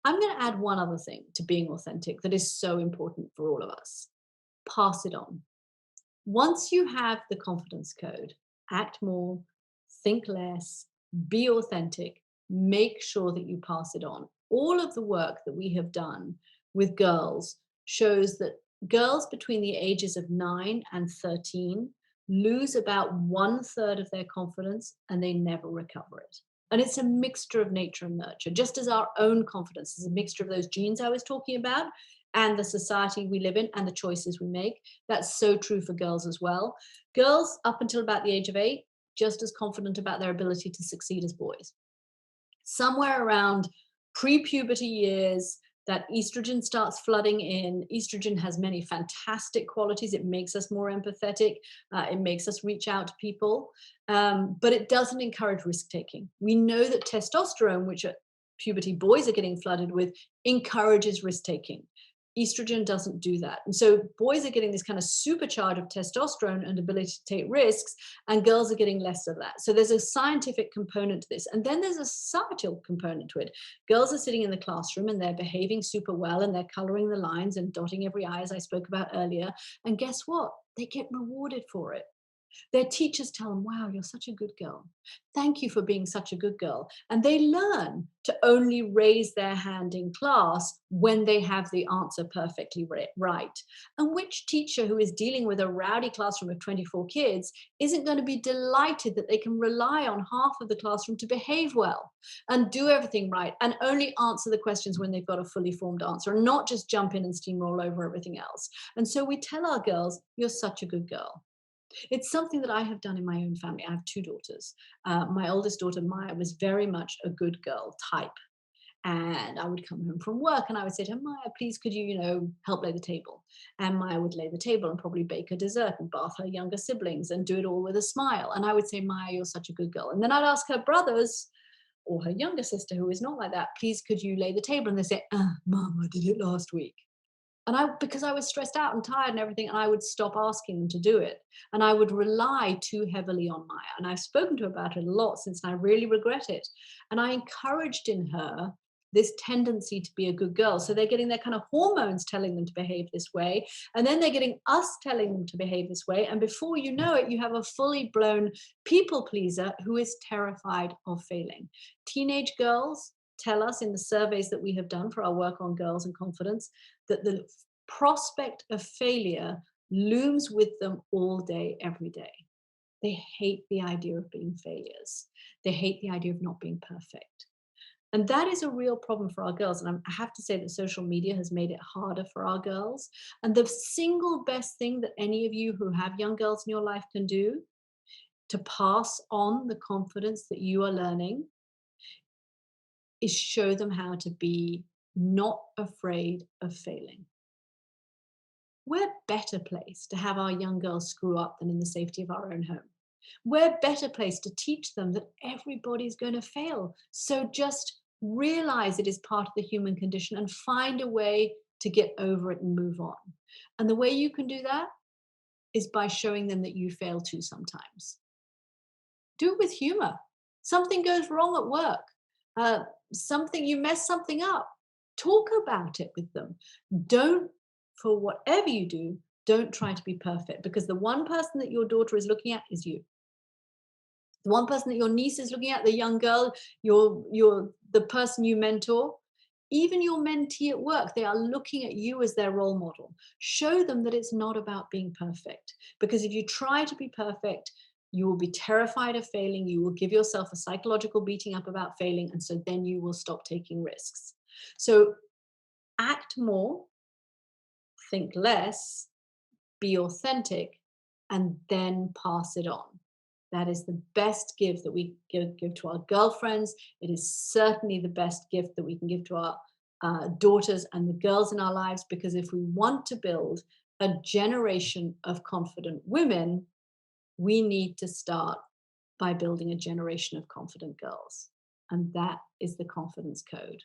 I'm going to add one other thing to being authentic that is so important for all of us. Pass it on. Once you have the confidence code, act more, think less, be authentic, make sure that you pass it on. All of the work that we have done with girls shows that girls between the ages of 9 and 13 lose about one third of their confidence and they never recover it. And it's a mixture of nature and nurture, just as our own confidence is a mixture of those genes I was talking about and the society we live in and the choices we make. That's so true for girls as well. Girls, up until about the age of 8, just as confident about their ability to succeed as boys. Somewhere around pre-puberty years, that estrogen starts flooding in. Estrogen has many fantastic qualities. It makes us more empathetic. It makes us reach out to people, but it doesn't encourage risk taking. We know that testosterone, which at puberty boys are getting flooded with, encourages risk taking. Estrogen doesn't do that. And so boys are getting this kind of supercharge of testosterone and ability to take risks, and girls are getting less of that. So there's a scientific component to this. And then there's a societal component to it. Girls are sitting in the classroom and they're behaving super well and they're coloring the lines and dotting every I, as I spoke about earlier. And guess what? They get rewarded for it. Their teachers tell them, wow, you're such a good girl. Thank you for being such a good girl. And they learn to only raise their hand in class when they have the answer perfectly right. And which teacher who is dealing with a rowdy classroom of 24 kids isn't going to be delighted that they can rely on half of the classroom to behave well and do everything right and only answer the questions when they've got a fully formed answer and not just jump in and steamroll over everything else. And so we tell our girls, you're such a good girl. It's something that I have done in my own family. I have two daughters. My oldest daughter, Maya, was very much a good girl type. And I would come home from work and I would say to her, Maya, please could you, help lay the table? And Maya would lay the table and probably bake a dessert and bath her younger siblings and do it all with a smile. And I would say, Maya, you're such a good girl. And then I'd ask her brothers or her younger sister, who is not like that, please could you lay the table? And they say, Mom, I did it last week. And because I was stressed out and tired and everything, and I would stop asking them to do it. And I would rely too heavily on Maya. And I've spoken to her about it a lot since, and I really regret it. And I encouraged in her this tendency to be a good girl. So they're getting their kind of hormones telling them to behave this way. And then they're getting us telling them to behave this way. And before you know it, you have a fully blown people pleaser who is terrified of failing. Teenage girls tell us in the surveys that we have done for our work on girls and confidence that the prospect of failure looms with them all day, every day. They hate the idea of being failures. They hate the idea of not being perfect. And that is a real problem for our girls. And I have to say that social media has made it harder for our girls. And the single best thing that any of you who have young girls in your life can do to pass on the confidence that you are learning is show them how to be not afraid of failing. We're better placed to have our young girls screw up than in the safety of our own home. We're better placed to teach them that everybody's going to fail. So just realize it is part of the human condition and find a way to get over it and move on. And the way you can do that is by showing them that you fail too sometimes. Do it with humor. Something goes wrong at work. You mess something up. Talk about it with them. Don't, for whatever you do, don't try to be perfect, because the one person that your daughter is looking at is you. The one person that your niece is looking at, the young girl, the person you mentor, even your mentee at work, they are looking at you as their role model. Show them that it's not about being perfect, because if you try to be perfect, you will be terrified of failing. You will give yourself a psychological beating up about failing. And so then you will stop taking risks. So act more, think less, be authentic, and then pass it on. That is the best gift that we give to our girlfriends. It is certainly the best gift that we can give to our daughters and the girls in our lives, because if we want to build a generation of confident women, we need to start by building a generation of confident girls. And that is the confidence code.